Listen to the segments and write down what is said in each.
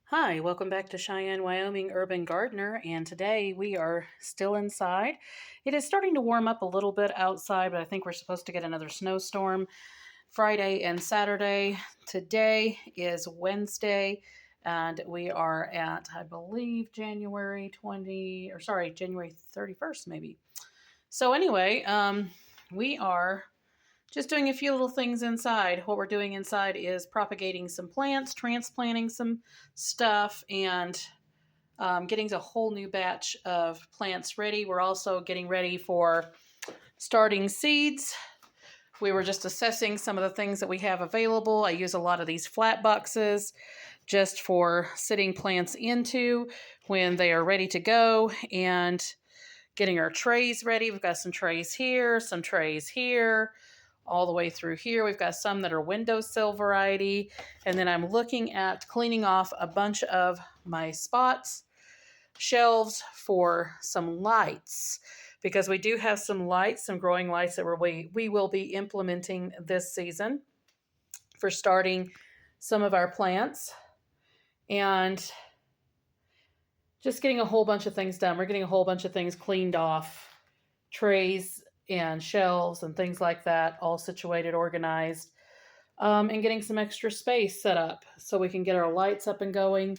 Hi, welcome back to Cheyenne, Wyoming Urban Gardener, and today we are still inside. It is starting to warm up a little bit outside, but I think we're supposed to get another snowstorm Friday and Saturday. Today is Wednesday, and we are at, I believe, January 31st, maybe. So, anyway, we are just doing a few little things inside. What we're doing inside is propagating some plants, transplanting some stuff, and getting a whole new batch of plants ready. We're also getting ready for starting seeds. We were just assessing some of the things that we have available. I use a lot of these flat boxes just for sitting plants into when they are ready to go, and getting our trays ready. We've got some trays here, all the way through here. We've got some that are windowsill variety. And then I'm looking at cleaning off a bunch of my spots, shelves for some lights, because we do have some lights, some growing lights that we will be implementing this season for starting some of our plants. And just getting a whole bunch of things done. We're getting a whole bunch of things cleaned off, trays and shelves and things like that, all situated, organized, and getting some extra space set up so we can get our lights up and going.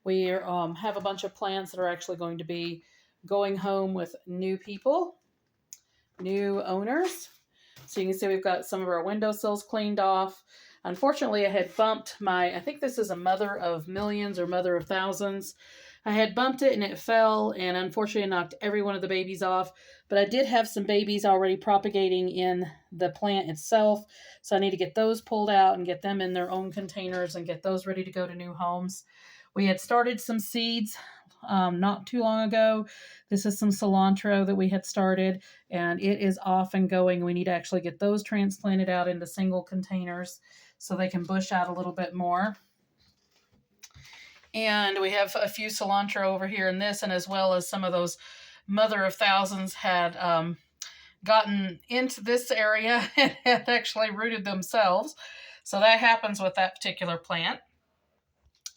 We have a bunch of plants that are actually going to be going home with new people, new owners. So you can see we've got some of our windowsills cleaned off. Unfortunately, I had bumped I think this is a mother of millions or mother of thousands. I had bumped it and it fell, and unfortunately knocked every one of the babies off. But I did have some babies already propagating in the plant itself. So I need to get those pulled out and get them in their own containers and get those ready to go to new homes. We had started some seeds not too long ago. This is some cilantro that we had started, and it is off and going. We need to actually get those transplanted out into single containers so they can bush out a little bit more. And we have a few cilantro over here in this, and as well as some of those mother of thousands had gotten into this area and had actually rooted themselves. So that happens with that particular plant.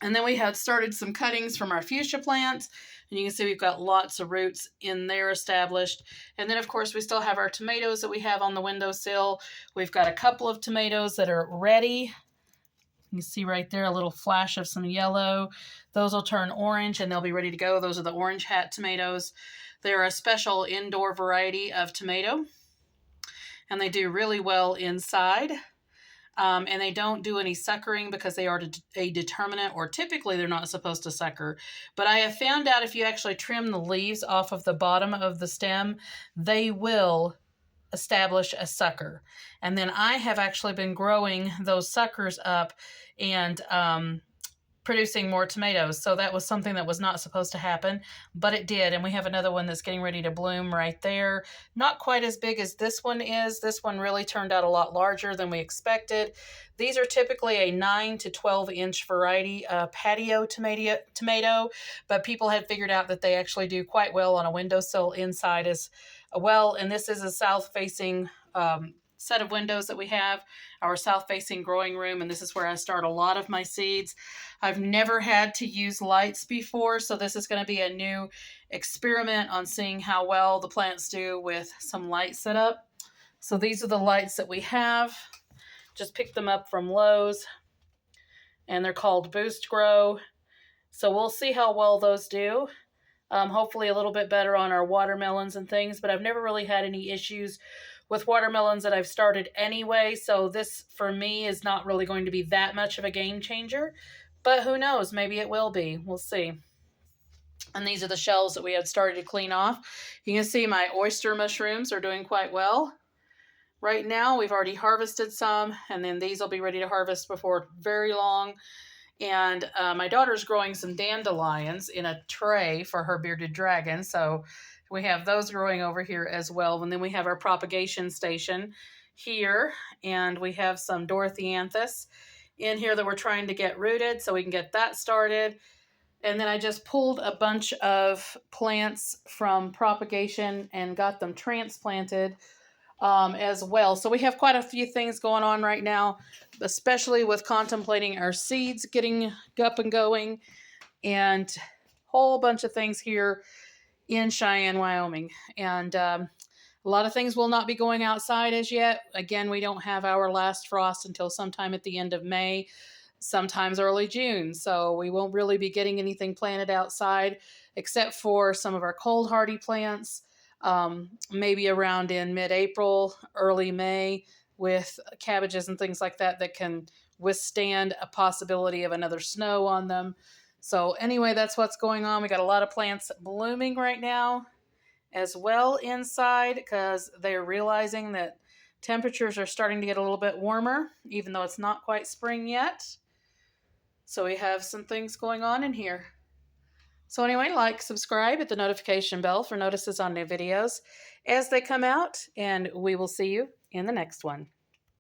And then we had started some cuttings from our fuchsia plants. And you can see we've got lots of roots in there established. And then, of course, we still have our tomatoes that we have on the windowsill. We've got a couple of tomatoes that are ready. You can see right there a little flash of some yellow. Those will turn orange and they'll be ready to go. Those are the orange hat tomatoes. They're a special indoor variety of tomato, and they do really well inside. And they don't do any suckering because they are a determinate, or typically they're not supposed to sucker. But I have found out if you actually trim the leaves off of the bottom of the stem, they will establish a sucker. And then I have actually been growing those suckers up and producing more tomatoes. So that was something that was not supposed to happen, but it did. And we have another one that's getting ready to bloom right there. Not quite as big as this one is. This one really turned out a lot larger than we expected. These are typically a 9 to 12 inch variety patio tomato, but people had figured out that they actually do quite well on a windowsill inside as well. And this is a south facing set of windows that we have, our south facing growing room, and this is where I start a lot of my seeds. I've never had to use lights before, so this is going to be a new experiment on seeing how well the plants do with some light setup. So these are the lights that we have. Just picked them up from Lowe's, and they're called Boost Grow. So we'll see how well those do. Hopefully a little bit better on our watermelons and things, but I've never really had any issues with watermelons that I've started anyway, so this for me is not really going to be that much of a game changer, but who knows, maybe it will be. We'll see. And these are the shells that we had started to clean off. You can see my oyster mushrooms are doing quite well. Right now we've already harvested some, and then these will be ready to harvest before very long. And my daughter's growing some dandelions in a tray for her bearded dragon, so we have those growing over here as well. And then we have our propagation station here, and we have some Dorothianthus in here that we're trying to get rooted so we can get that started. And then I just pulled a bunch of plants from propagation and got them transplanted as well. So we have quite a few things going on right now, especially with contemplating our seeds getting up and going. and whole bunch of things here in Cheyenne, Wyoming. And a lot of things will not be going outside as yet. Again, we don't have our last frost until sometime at the end of May, sometimes early June. So we won't really be getting anything planted outside except for some of our cold hardy plants, maybe around in mid-April, early May, with cabbages and things like that that can withstand a possibility of another snow on them. So anyway, that's what's going on. We got a lot of plants blooming right now as well inside because they're realizing that temperatures are starting to get a little bit warmer, even though it's not quite spring yet. So we have some things going on in here. So anyway, like, subscribe, hit the notification bell for notices on new videos as they come out, and we will see you in the next one.